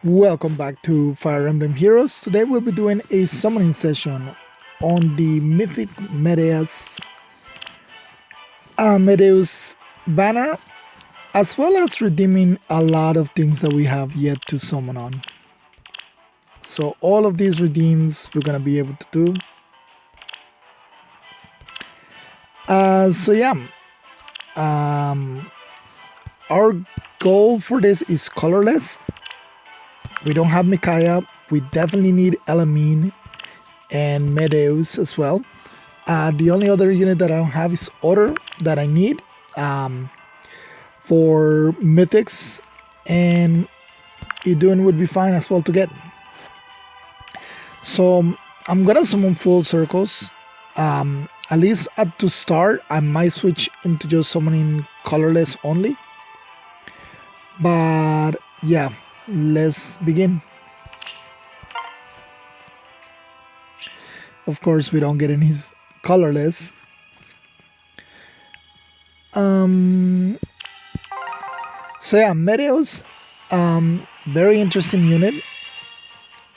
Welcome back to Fire Emblem Heroes. Today we'll be doing a summoning session on the Mythic Medeus banner, as well as redeeming a lot of things that we have yet to summon on. So all of these redeems we're gonna be able to do. Our goal for this is colorless. We don't have Micaiah. We definitely need Elamine and Medeus as well. The only other unit that I don't have is Order that I need for Mythics, and Idun would be fine as well to get. So I'm gonna summon full circles. At least to start, I might switch into just summoning colorless only. But yeah, let's begin. Of course, we don't get any colorless. So yeah, Medeus, very interesting unit,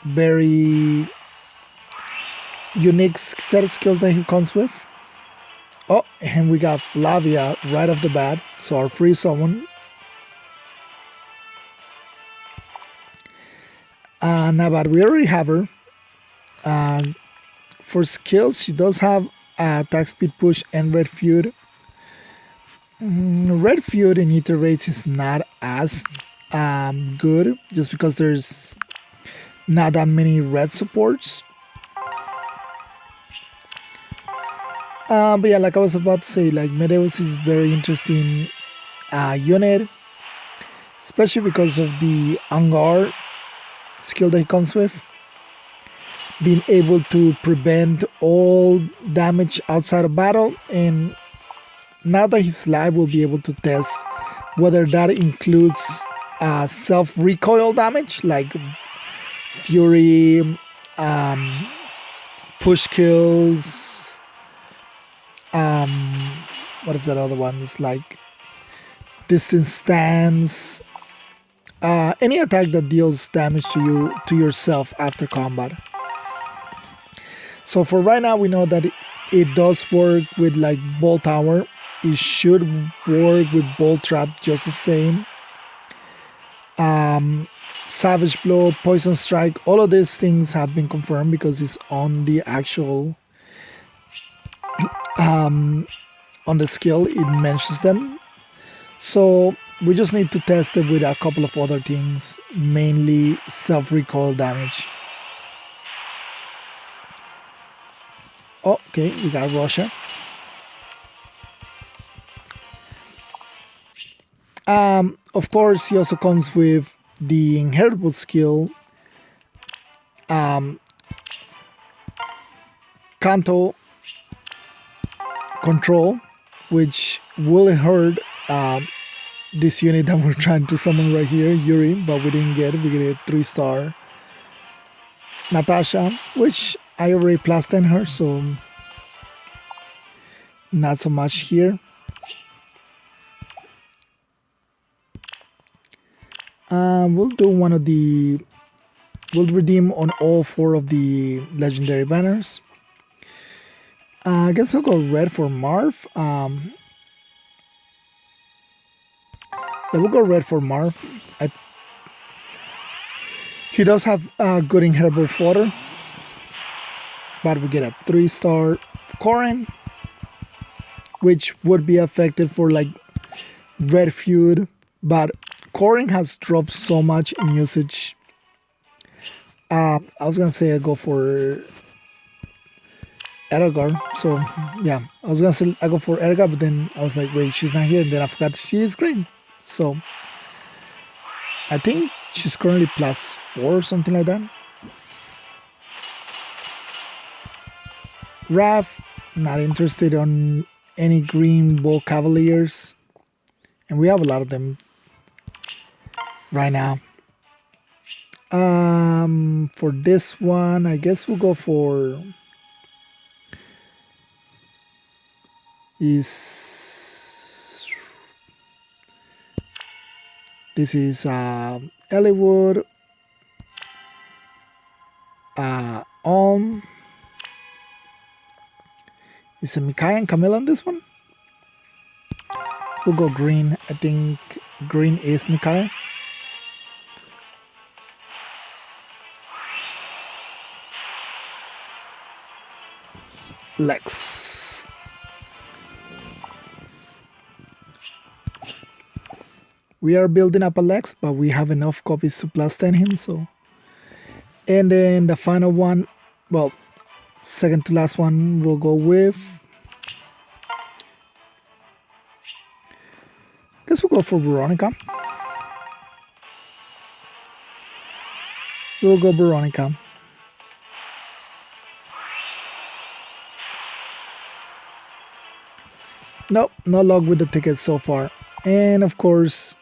very unique set of skills that he comes with. Oh, and we got Flavia right off the bat, so our free summon. Now, but we already have her. For skills, she does have attack speed push and red feud. Red feud in ether rates is not as good, just because there's not that many red supports. But yeah, like I was about to say, like Medeus is very interesting unit, especially because of the Angar skill that he comes with. Being able to prevent all damage outside of battle, and now that he's live, we'll be able to test whether that includes self-recoil damage, like Fury, push kills, what is that other one? It's like distance stance, any attack that deals damage to yourself after combat. So for right now, we know that it does work with like Bolt Tower. It should work with Bolt Trap just the same. Savage Blow, Poison Strike, all of these things have been confirmed because it's on the actual on the skill, it mentions them. So we just need to test it with a couple of other things, mainly self-recoil damage. Oh, okay, we got Russia. Of course, he also comes with the inheritable skill, Kanto Control, which will hurt this unit that we're trying to summon right here, Yuri, but we didn't get it. We get a 3-star Natasha, which I already plasted her, so not so much here. We'll do one of the. We'll redeem on all 4 of the legendary banners. I guess I'll go red for Marv. Yeah, we'll go red for Marv. He does have good inheritable fodder, but we get a 3-star Corin, which would be affected for like red feud, but Corin has dropped so much in usage. I was gonna say I go for Edgar, so yeah, I was gonna say I go for Edgar, but then I was like, wait, she's not here, and then I forgot she is green. So I think she's currently +4 or something like that. Raph, not interested on any green Bull Cavaliers, and we have a lot of them right now. For this one, I guess we'll go for this is Ellwood, Alm. Is it Mikai and Camilla on this one? We'll go green. I think green is Mikai. Lex. We are building up a Lex, but we have enough copies to plus 10 him, so. And then the final one, well, second to last one, we'll go with. Guess we'll go for Veronica. We'll go Veronica. Nope, no luck with the tickets so far. And of course,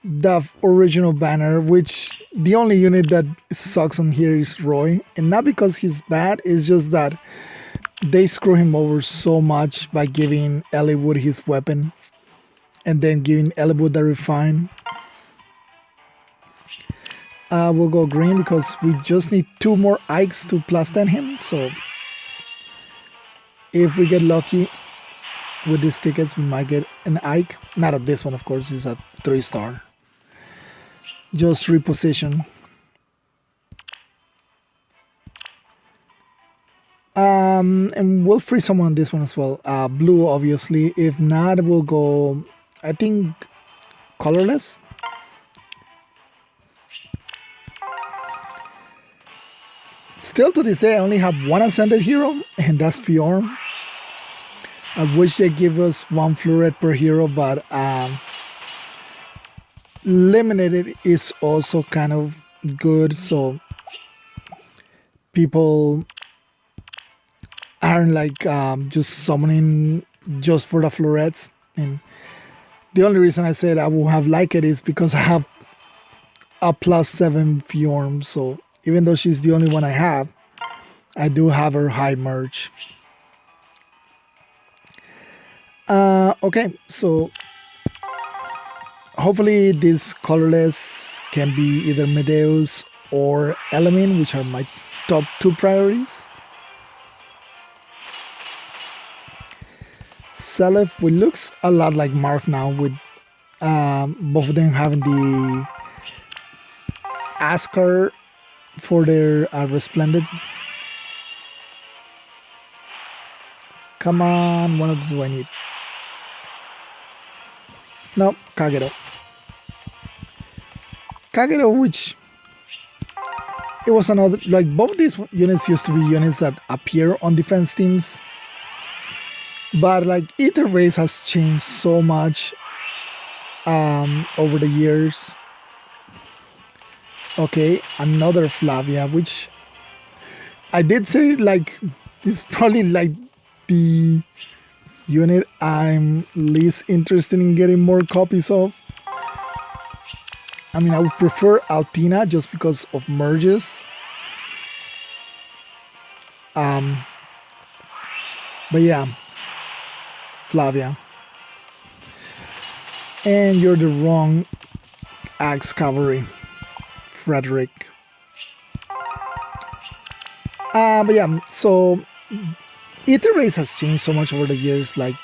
the original banner, which the only unit that sucks on here is Roy. And not because he's bad, it's just that they screw him over so much by giving Eliwood his weapon and then giving Eliwood the refine. We'll go green because we just need 2 more Ikes to plus 10 him. So if we get lucky with these tickets, we might get an Ike. Not at this one, of course, it's a 3-star. Just reposition. And we'll free someone on this one as well. Blue, obviously. If not, we'll go, I think, colorless. Still to this day, I only have one ascended hero, and that's Fjorm. I wish they give us 1 floret per hero, but limited is also kind of good, so people aren't like just summoning just for the florets. And the only reason I said I will have liked it is because I have a +7 Fjorm, so even though she's the only one I have, I do have her high merge. Okay, so hopefully this colorless can be either Medeus or Emblem, which are my top 2 priorities. Selef, which looks a lot like Marth now, with both of them having the Askar for their Resplendent. Come on, one of those I need. No, Kagero. Kagero, which it was another, like both these units used to be units that appear on defense teams, but like Ether Race has changed so much over the years. Okay, another Flavia, which I did say like is probably like the unit I'm least interested in getting more copies of. I mean, I would prefer Altina just because of merges. But yeah, Flavia. And you're the wrong Axe Cavalry, Frederick. But yeah, so Ether Race has changed so much over the years. Like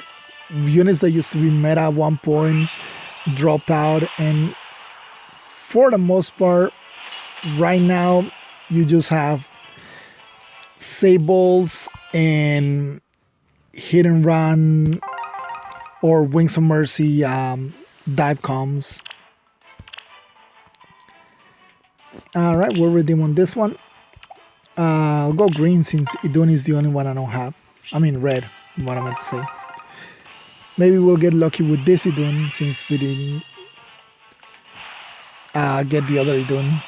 units that used to be meta at one point dropped out, and for the most part, right now you just have Sables and Hit and Run or Wings of Mercy dive comms. Alright, we'll redeem on this one. I'll go green since Idun is the only one I don't have. I mean red, what I meant to say. Maybe we'll get lucky with this Idun since we didn't get the other Idun.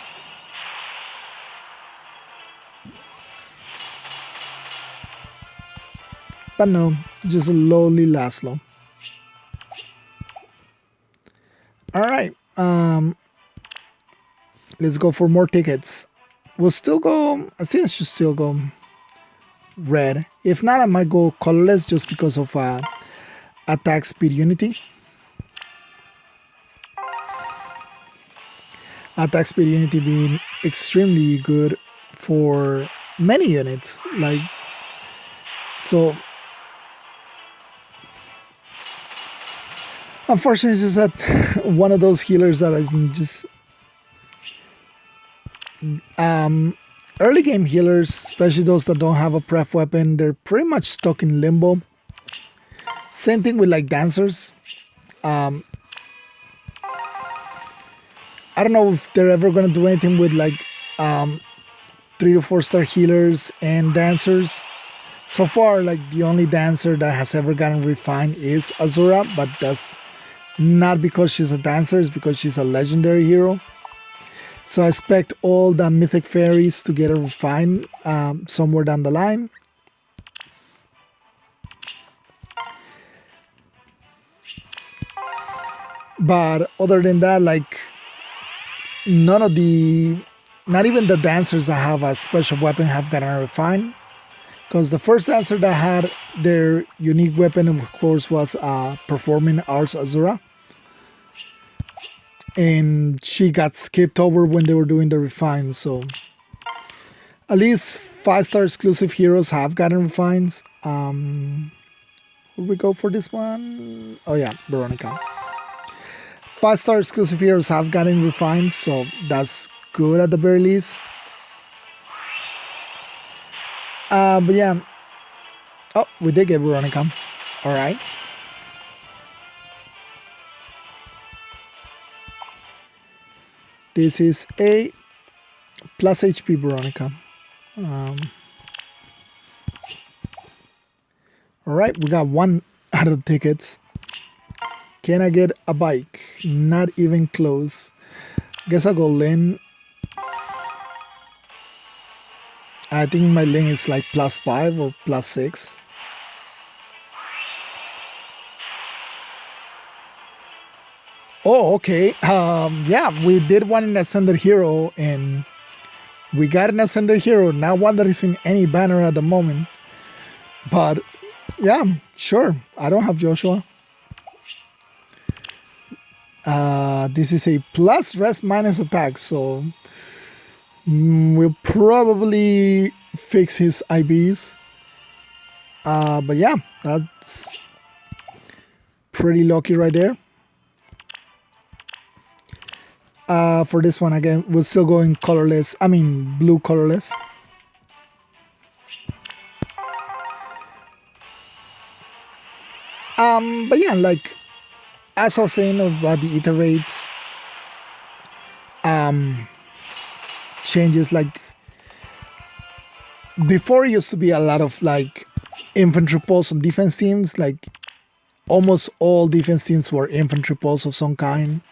But no, just a lowly Laszlo. Alright, let's go for more tickets. We'll still go, I think I should still go red. If not, I might go colorless just because of attack speed unity. Attack speed unity being extremely good for many units. Like, so unfortunately, it's just that one of those healers that I just early game healers, especially those that don't have a pref weapon, they're pretty much stuck in limbo. Same thing with like dancers. I don't know if they're ever gonna do anything with like 3 to 4 star healers and dancers. So far, like the only dancer that has ever gotten refined is Azura, but that's not because she's a dancer, it's because she's a legendary hero. So I expect all the mythic fairies to get a refine somewhere down the line. But other than that, like none of the, not even the dancers that have a special weapon have gotten a refine. Because the first dancer that had their unique weapon, of course, was Performing Arts Azura. And she got skipped over when they were doing the refines. So at least 5-star exclusive heroes have gotten refines. Where we go for this one? Oh yeah, Veronica. 5-star exclusive heroes have gotten refines, so that's good at the very least. But yeah. Oh, we did get Veronica. Alright. This is a plus HP Veronica. Alright, we got one out of the tickets. Can I get a bike? Not even close. Guess I'll go Lynn. I think my Lynn is like +5 or +6. Oh, okay. Yeah, we did one in Ascended Hero, and we got an Ascended Hero. Not one that is in any banner at the moment. But yeah, sure. I don't have Joshua. This is a plus rest minus attack, so we'll probably fix his IBs. But yeah, that's pretty lucky right there. For this one again, we're still going colorless. I mean blue colorless. But yeah, like as I was saying about the iterates, changes, like before it used to be a lot of like infantry pulse on defense teams. Like almost all defense teams were infantry pulse of some kind.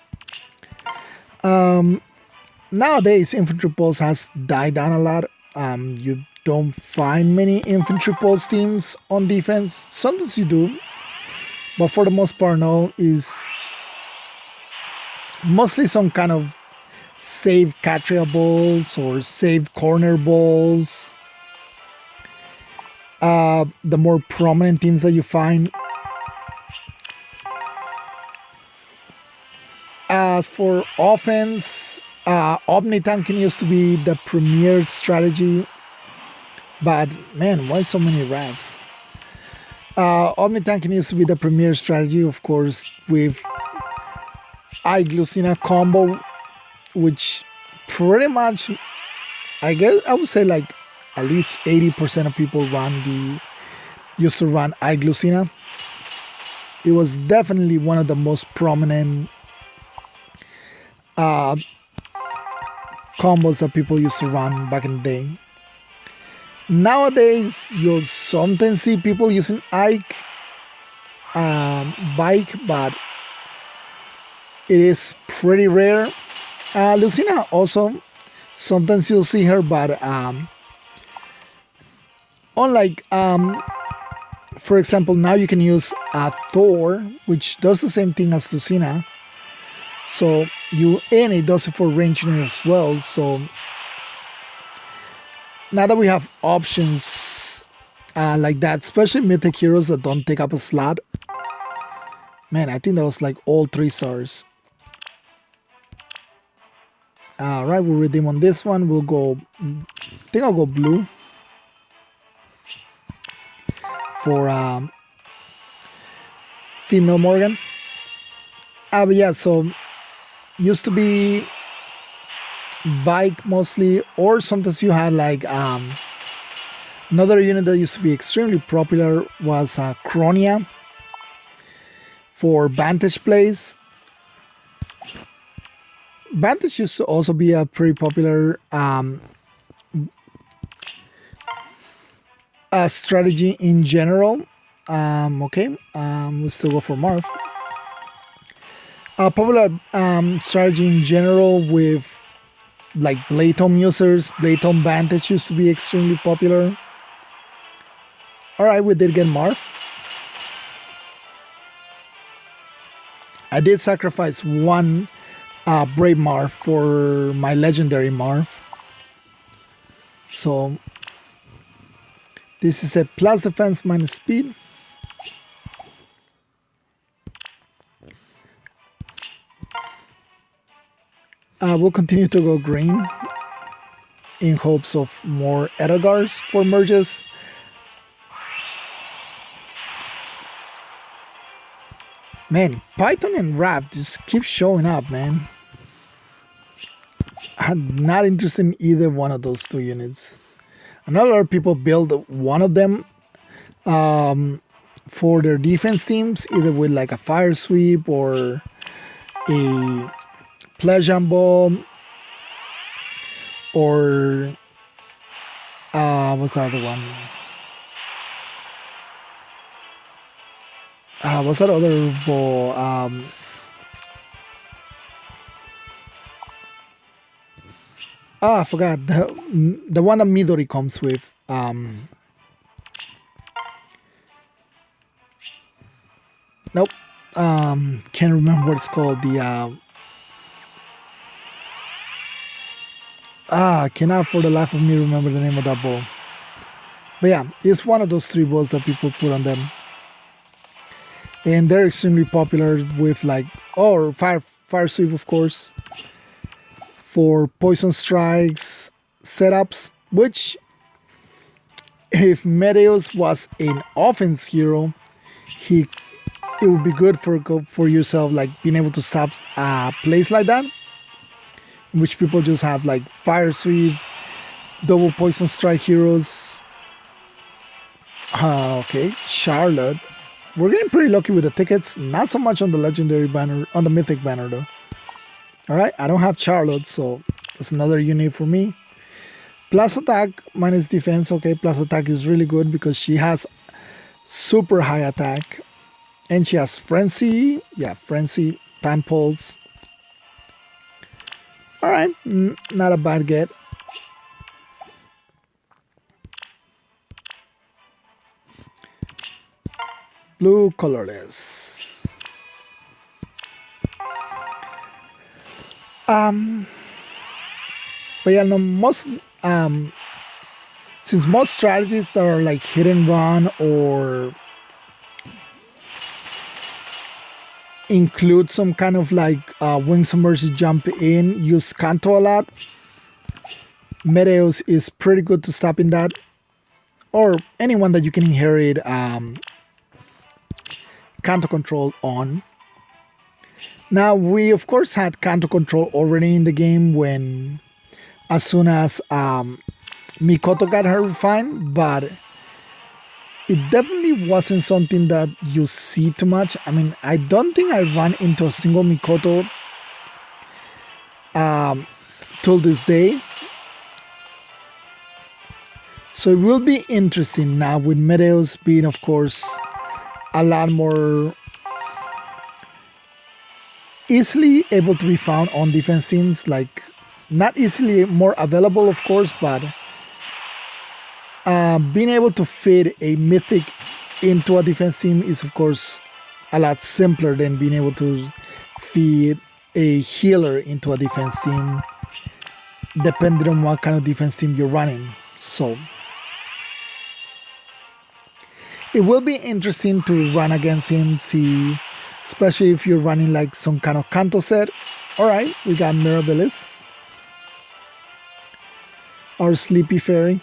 Nowadays infantry pulse has died down a lot. You don't find many infantry pulse teams on defense. Sometimes you do, but for the most part, no. Is mostly some kind of save Catria balls or save corner balls. The more prominent teams that you find. As for offense, Omnitanking used to be the premier strategy. But man, why so many refs? Omnitanking used to be the premier strategy, of course, with Glucina combo, which pretty much, I guess I would say like at least 80% of people used to run Glucina. It was definitely one of the most prominent combos that people used to run back in the day. Nowadays, you'll sometimes see people using bike, but it is pretty rare. Lucina also, sometimes you'll see her, but unlike, for example, now you can use Thor, which does the same thing as Lucina. So and it does it for ranging as well. So now that we have options like that, especially mythic heroes that don't take up a slot, man, I think that was like all 3 stars. All right, we'll redeem on this one. We'll go. I think I'll go blue for female Morgan. But yeah, so used to be bike mostly, or sometimes you had like another unit that used to be extremely popular was Cronia for Vantage plays. Vantage used to also be a pretty popular strategy in general. Okay, we'll still go for Marv. A popular strategy in general with like Blade Tome users. Blade Tome Vantage used to be extremely popular. Alright, we did get Marv. I did sacrifice one Brave Marv for my legendary Marv. So this is a plus defense minus speed. We'll continue to go green in hopes of more Edgars for merges. Man, Python and Raft just keep showing up, man. I'm not interested in either one of those two units. I know a lot of people build one of them for their defense teams, either with like a fire sweep or a pleasure bomb, or what's the other one? What's that other ball? I forgot the one that Midori comes with. Nope. Can't remember what it's called. The I cannot for the life of me remember the name of that ball. But yeah, it's one of those three balls that people put on them. And they're extremely popular with like, or fire sweep, of course, for poison strikes setups, which if Medeus was an offense hero, it would be good for yourself, like being able to stop plays like that, in which people just have like fire sweep, double poison strike heroes. Okay, Charlotte. We're getting pretty lucky with the tickets. Not so much on the legendary banner, on the mythic banner though. Alright, I don't have Charlotte, so that's another unit for me. Plus attack minus defense. Okay, plus attack is really good because she has super high attack. And she has frenzy. Yeah, frenzy, time pulse. Alright, not a bad get. Blue colorless. But yeah, no, most since most strategies that are like hit and run or include some kind of like wings of mercy jump in, use Kanto a lot. Medeus is pretty good to stop in that, or anyone that you can inherit Kanto control on. Now we of course had Kanto control already in the game when as soon as Mikoto got her refined, but it definitely wasn't something that you see too much. I mean, I don't think I ran into a single Mikoto till this day. So it will be interesting now with Medeus being, of course, a lot more easily able to be found on defense teams. Like, not easily more available, of course, but being able to fit a mythic into a defense team is, of course, a lot simpler than being able to feed a healer into a defense team, depending on what kind of defense team you're running. So it will be interesting to run against him, see, especially if you're running like some kind of Kanto set. Alright, we got Mirabilis. our Sleepy Fairy.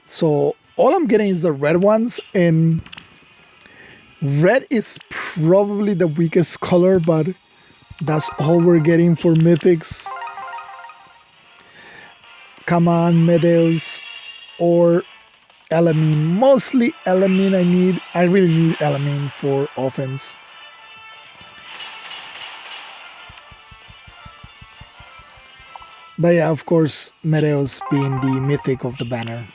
So all I'm getting is the red ones, and red is probably the weakest color, but that's all we're getting for mythics. Come on, Medeus or Elamine. Mostly Elamine. I really need Elamine for offense. But yeah, of course, Medeus being the mythic of the banner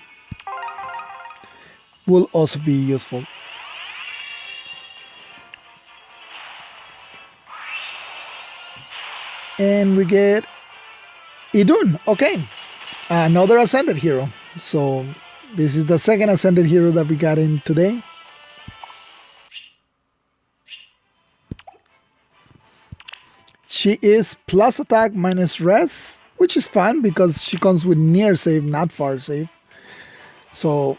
will also be useful. And we get Idun. Okay, another ascended hero. So this is the second ascended hero that we got in today. She is plus attack minus res, which is fun because she comes with near save, not far save. So,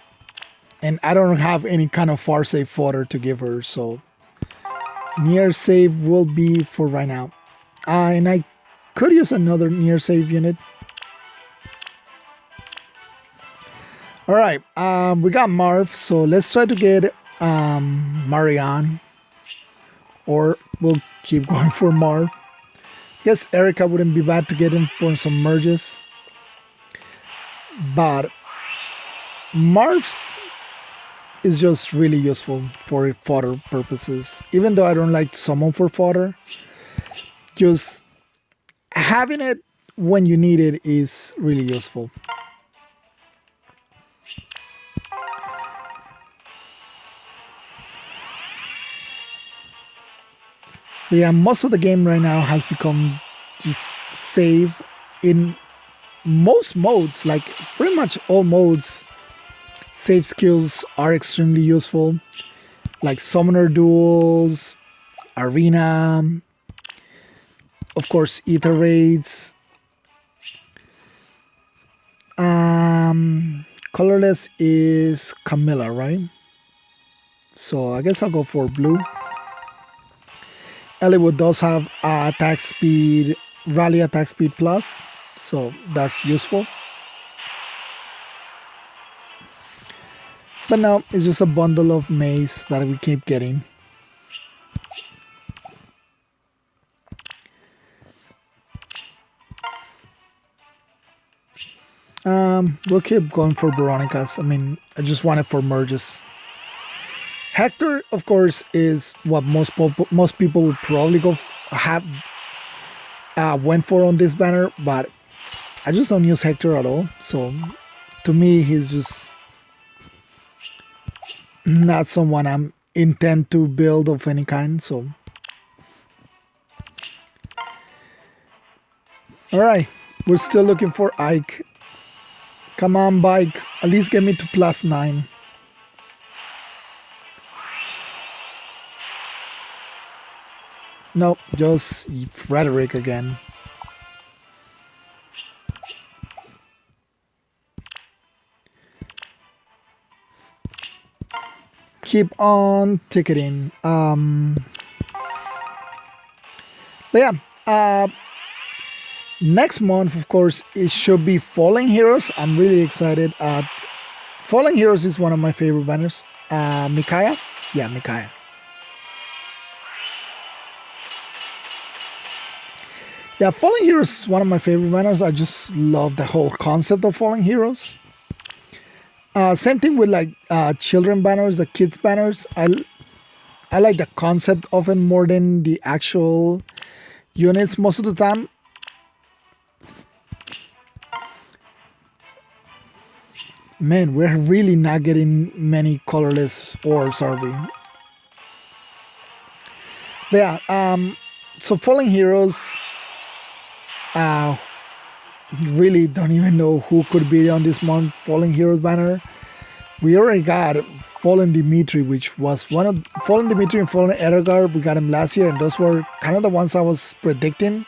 and I don't have any kind of far save fodder to give her, so near save will be for right now. And I could use another near save unit. All right, we got Marv, so let's try to get Marianne, or we'll keep going for Marv. Guess Erica wouldn't be bad to get in for some merges, but Marv's is just really useful for fodder purposes. Even though I don't like to summon for fodder, just having it when you need it is really useful. But yeah, most of the game right now has become just save in most modes, like pretty much all modes. Save skills are extremely useful, like summoner duels, arena, of course, ether raids. Colorless is Camilla, right? So I guess I'll go for blue. Eliwood does have attack speed, rally attack speed plus, so that's useful. But now it's just a bundle of maze that we keep getting. We'll keep going for Veronica's. I mean, I just want it for merges. Hector, of course, is what most people would probably went for on this banner, but I just don't use Hector at all. So to me, he's just not someone I'm intent to build of any kind. So all right, we're still looking for Ike. Come on, bike, at least get me to +9. Nope, just Frederick again. Keep on ticketing. But yeah, next month, of course, it should be Fallen Heroes. I'm really excited. Fallen Heroes is one of my favorite banners. Micaiah? Yeah, Micaiah. Yeah, Fallen Heroes is one of my favorite banners. I just love the whole concept of Fallen Heroes. Same thing with like children banners, the kids banners. I like the concept of it more than the actual units most of the time. Man, we're really not getting many colorless ores, are we? But yeah, so Fallen Heroes, really don't even know who could be on this month Fallen Heroes banner. We already got Fallen Dimitri, which was one of Fallen Dimitri and Fallen Edgar. We got him last year, and those were kind of the ones I was predicting.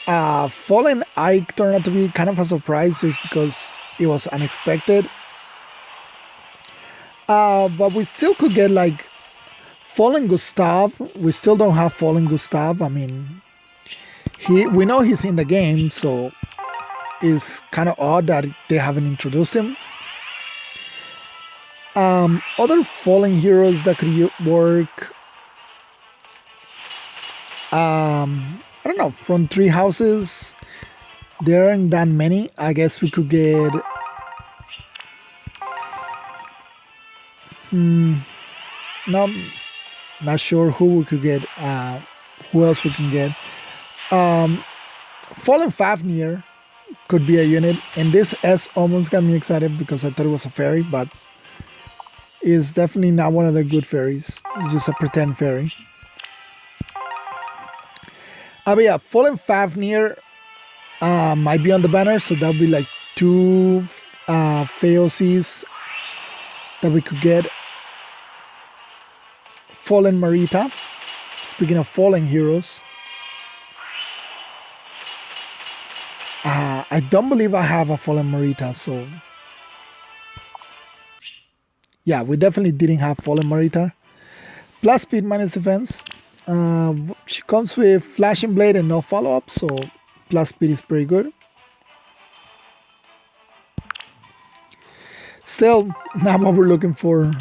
Fallen Ike turned out to be kind of a surprise just because it was unexpected. But we still could get like Fallen Gustav. We still don't have Fallen Gustav. I mean, we know he's in the game, so is kind of odd that they haven't introduced him. Other fallen heroes that could work. I don't know. From three houses, there aren't that many. I guess we could get. No, not sure who we could get. Who else we can get? Fallen Fafnir could be a unit, and this S almost got me excited because I thought it was a fairy, but it's definitely not one of the good fairies. It's just a pretend fairy. But yeah, Fallen Fafnir might be on the banner, so that'll be like two Feoces that we could get. Fallen Marita. Speaking of fallen heroes, I don't believe I have a Fallen Marita, so yeah, we definitely didn't have Fallen Marita. Plus speed minus defense. She comes with Flashing Blade and no follow-up, so plus speed is pretty good. Still, not what we're looking for.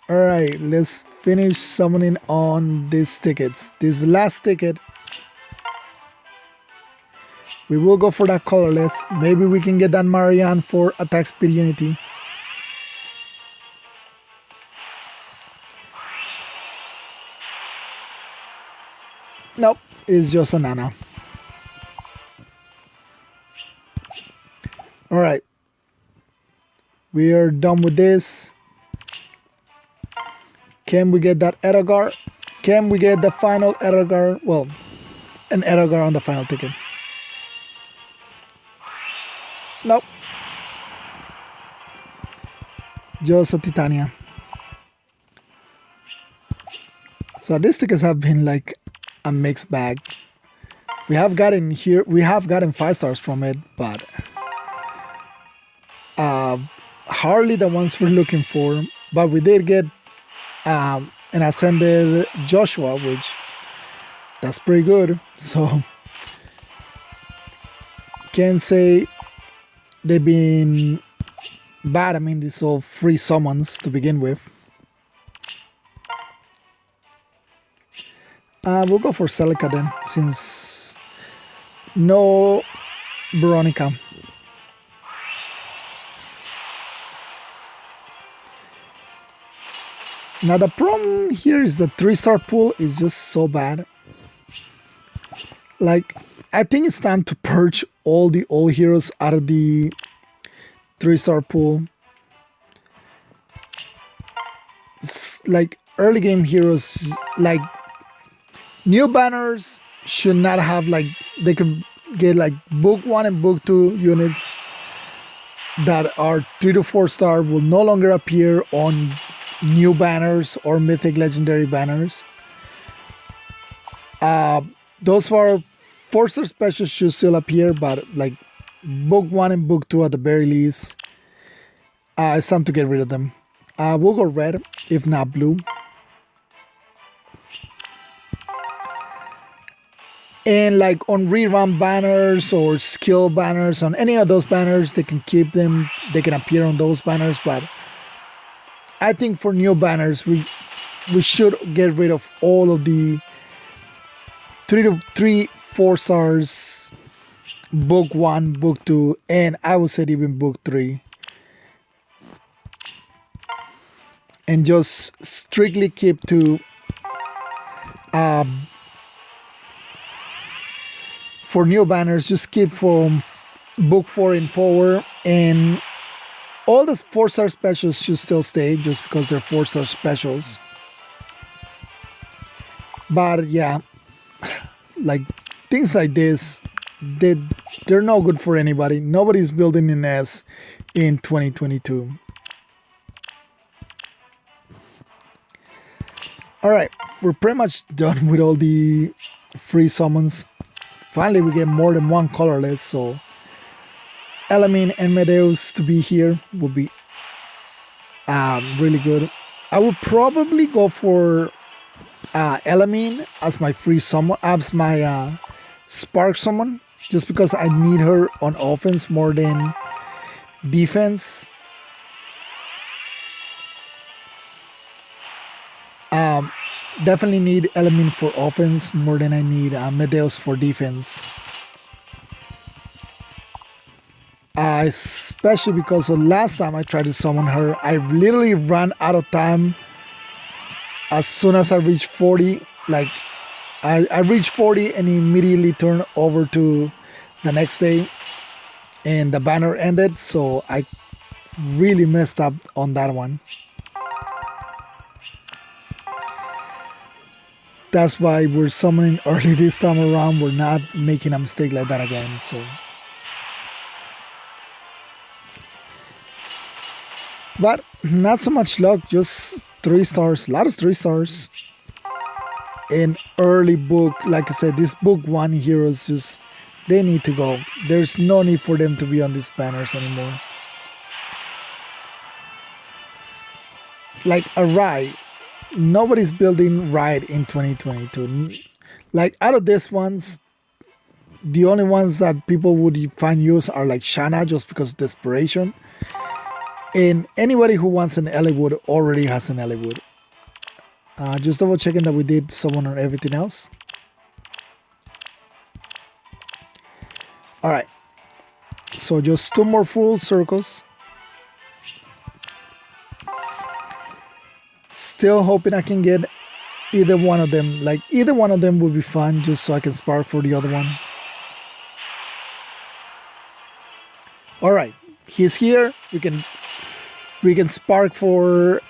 Alright, let's finish summoning on these tickets. This is the last ticket. We will go for that colorless. Maybe we can get that Marianne for attack speed unity. Nope, it's just a Nana. Alright. We are done with this. Can we get that Edogar? Can we get the final Edogar? Well, an Edogar on the final ticket. Nope. Just a Titania. So these tickets have been like a mixed bag. We have gotten 5 stars from it, but hardly the ones we're looking for. But we did get an Ascended Joshua, which that's pretty good. So can't say they've been bad. I mean, these all free summons to begin with. We'll go for Celica then, since no Veronica. Now the problem here is the 3-star pool is just so bad. Like, I think it's time to purge all the old heroes out of the 3-star pool. It's like early game heroes, like new banners should not have, like, they could get like book 1 and book 2 units that are 3 to 4 star will no longer appear on new banners or mythic legendary banners. Those for 4-star specials should still appear, but like book 1 and book 2 at the very least. It's time to get rid of them. We'll go red, if not blue. And like on rerun banners or skill banners, on any of those banners, they can keep them. They can appear on those banners, but I think for new banners, we should get rid of all of the 3-4 stars, book 1, book 2, and I would say even book 3. And just strictly keep to for new banners, just keep from book 4 and forward, and all the 4-star specials should still stay just because they're 4-star specials. But yeah, like things like this, they're no good for anybody. Nobody's building an S in 2022. Alright, we're pretty much done with all the free summons. Finally, we get more than one colorless, so Emblem and Medeus to be here would be really good. I would probably go for Emblem as my free summon, as my spark summon, just because I need her on offense more than defense. Definitely need Element for offense more than I need Medeus for defense. Especially because the last time I tried to summon her, I literally ran out of time as soon as I reached 40. Like, I reached 40 and immediately turned over to the next day, and the banner ended, so I really messed up on that one. That's why we're summoning early this time around. We're not making a mistake like that again. So, but not so much luck. Just 3 stars. A lot of 3 stars. An early book, like I said, this book 1 heroes just they need to go. There's no need for them to be on these banners anymore. Like a ride. Nobody's building ride in 2022. Like out of these ones, the only ones that people would find use are like Shanna, just because of desperation. And anybody who wants an Eliwood already has an Eliwood. Just double checking that we did someone on everything else. Alright. So just 2 more full circles. Still hoping I can get either one of them. Like either one of them would be fun, just so I can spark for the other one. Alright. He's here. We can spark for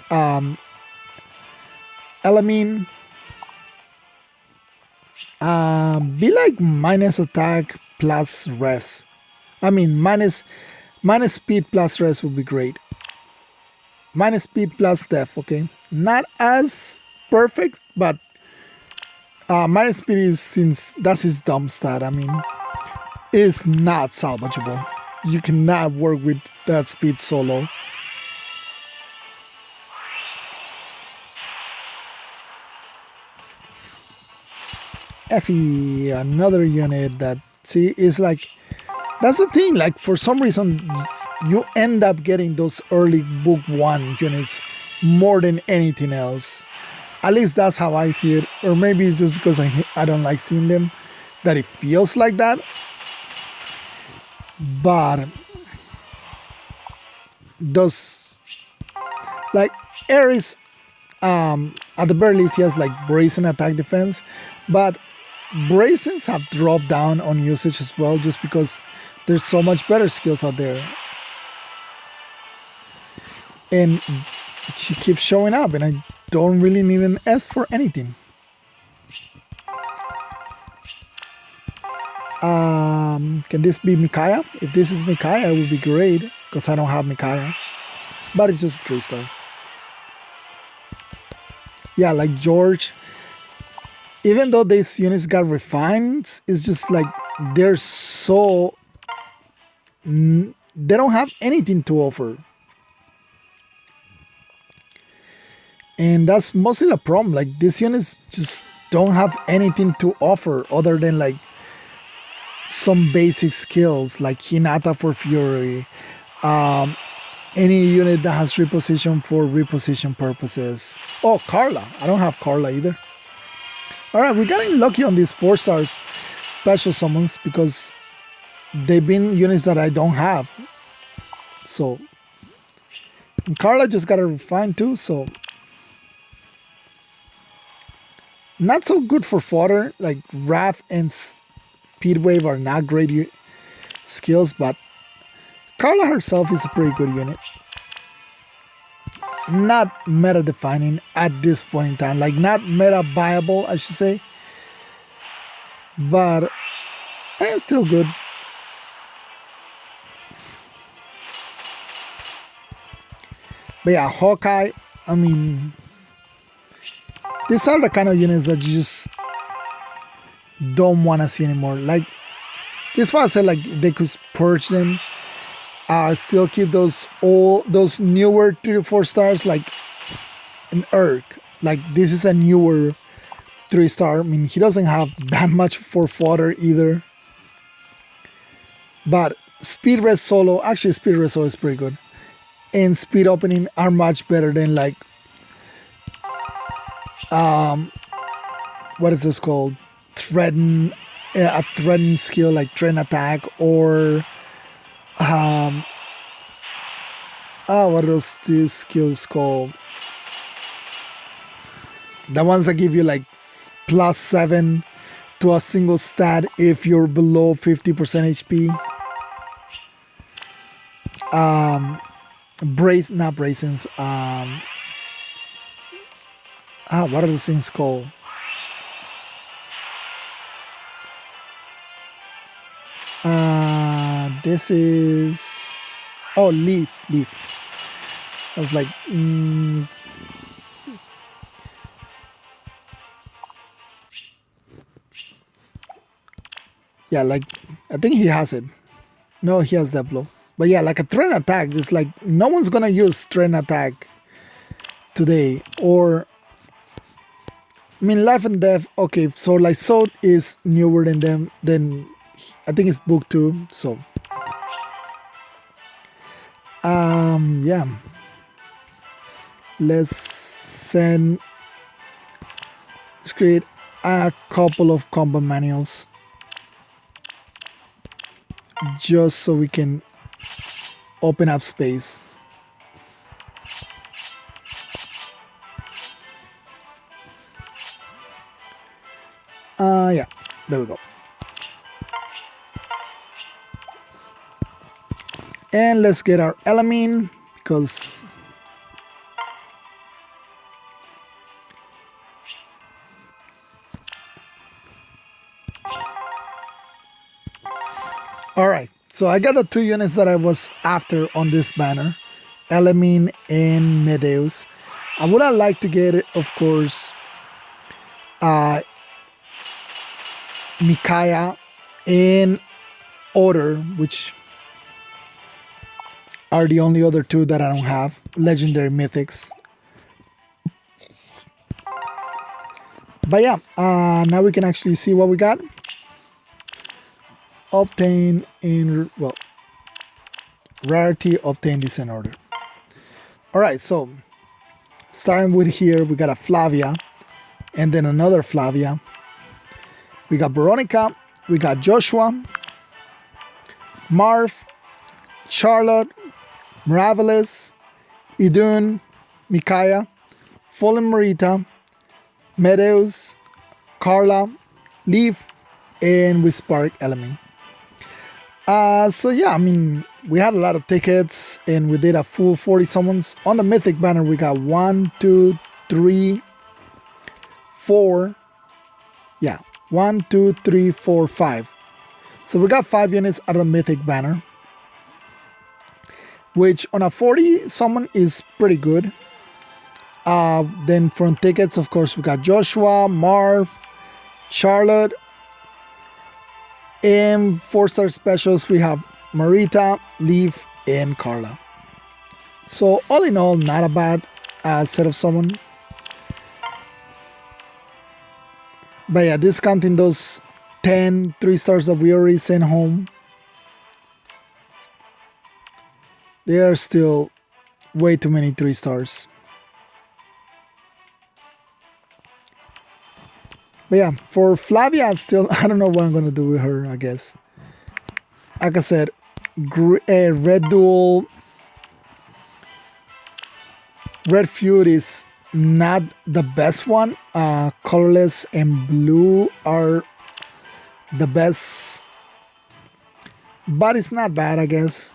Elamine. Be like minus attack plus res. I mean minus speed plus res would be great. Minus speed plus def, okay? Not as perfect, but minus speed is, since that's his dumb stat, I mean, is not salvageable. You cannot work with that speed solo. Effie, another unit that, see, is like, that's the thing, like for some reason you end up getting those early book 1 units more than anything else. At least that's how I see it, or maybe it's just because I don't like seeing them that it feels like that. But those, like Ares, at the very least he has like brazen attack defense, but Brazens have dropped down on usage as well, just because there's so much better skills out there. And she keeps showing up, and I don't really need an S for anything. Can this be Micaiah? If this is Micaiah, it would be great, because I don't have Micaiah. But it's just a 3-star. Yeah, like George, even though these units got refined, it's just like they're so... they don't have anything to offer. And that's mostly the problem. Like, these units just don't have anything to offer other than like some basic skills like Hinata for Fury, any unit that has reposition for reposition purposes. Oh, Carla. I don't have Carla either. Alright, we're getting lucky on these 4-stars special summons because they've been units that I don't have. So, and Carla just got to refine too, so not so good for fodder. Like Wrath and Speedwave are not great skills, but Carla herself is a pretty good unit. Not meta defining at this point in time, like not meta viable, I should say, but it's still good. But yeah, Hawkeye, I mean, these are the kind of units that you just don't want to see anymore. Like, this why I said like they could purge them. Still keep those newer 3 to 4 stars like an Urk. Like, this is a newer 3-star. I mean, he doesn't have that much for fodder either. But speed res solo, actually speed res solo is pretty good. And speed opening are much better than like what is this called? Threaten a threaten skill like threaten attack or what are these skills called? The ones that give you like +7 to a single stat if you're below 50% HP. Not bracings. What are those things called? This is leaf. I was like, yeah, like I think he has it. No, he has that blow. But yeah, like a trend attack. It's like no one's gonna use trend attack today. Or I mean, life and death. Okay, so like Sword is newer than them. Then I think it's book 2. So yeah. Let's create a couple of combat manuals just so we can open up space. Yeah, there we go. And let's get our Elamine because all right, so I got the 2 units that I was after on this banner, Elamine and Medeus. I would have liked to get it, of course, Micaiah and Order, which are the only other 2 that I don't have, legendary mythics. But yeah, now we can actually see what we got. Obtain in, well, rarity, obtain descent order. All right, so starting with here, we got a Flavia and then another Flavia. We got Veronica, we got Joshua, Marv, Charlotte, Miraculous, Idun, Micaiah, Fallen Marita, Medeus, Carla, Leaf, and we spark Element. So yeah, I mean, we had a lot of tickets and we did a full 40 summons. On the Mythic banner, we got 1, 2, 3, 4. Yeah, 1, 2, 3, 4, 5. So we got 5 units out of the Mythic banner, which on a 40 summon is pretty good. Then from tickets, of course, we got Joshua, Marv, Charlotte. And 4-star specials, we have Marita, Leaf, and Carla. So all in all, not a bad set of summon. But yeah, discounting those 10 3-stars that we already sent home, there are still way too many 3-stars. But yeah, for Flavia, I don't know what I'm going to do with her, I guess. Like I said, Red Duel, Red Feud is not the best one. Colorless and Blue are the best. But it's not bad, I guess.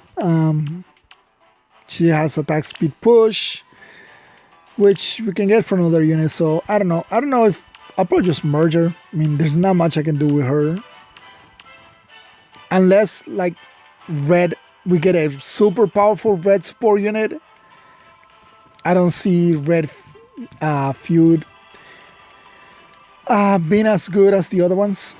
She has attack speed push, which we can get from other units. So I don't know. I don't know if I'll probably just merge her. I mean, there's not much I can do with her. Unless, like, red, we get a super powerful red support unit. I don't see Red Feud being as good as the other ones.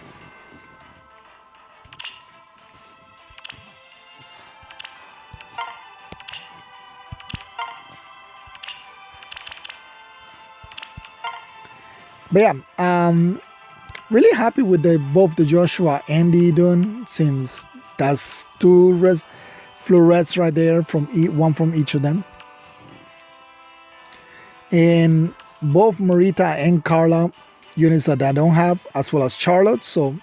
But yeah, really happy with both the Joshua and the Idun, since That's two florets right there from one from each of them. And both Marita and Carla units that I don't have, as well as Charlotte. So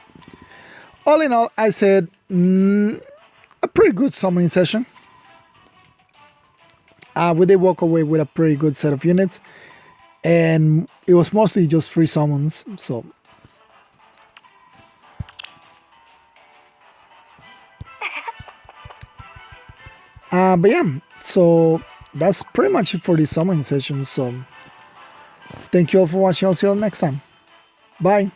all in all, I said a pretty good summoning session. We did walk away with a pretty good set of units, and it was mostly just free summons. So, but yeah, so that's pretty much it for this summoning session. So, thank you all for watching. I'll see you all next time. Bye.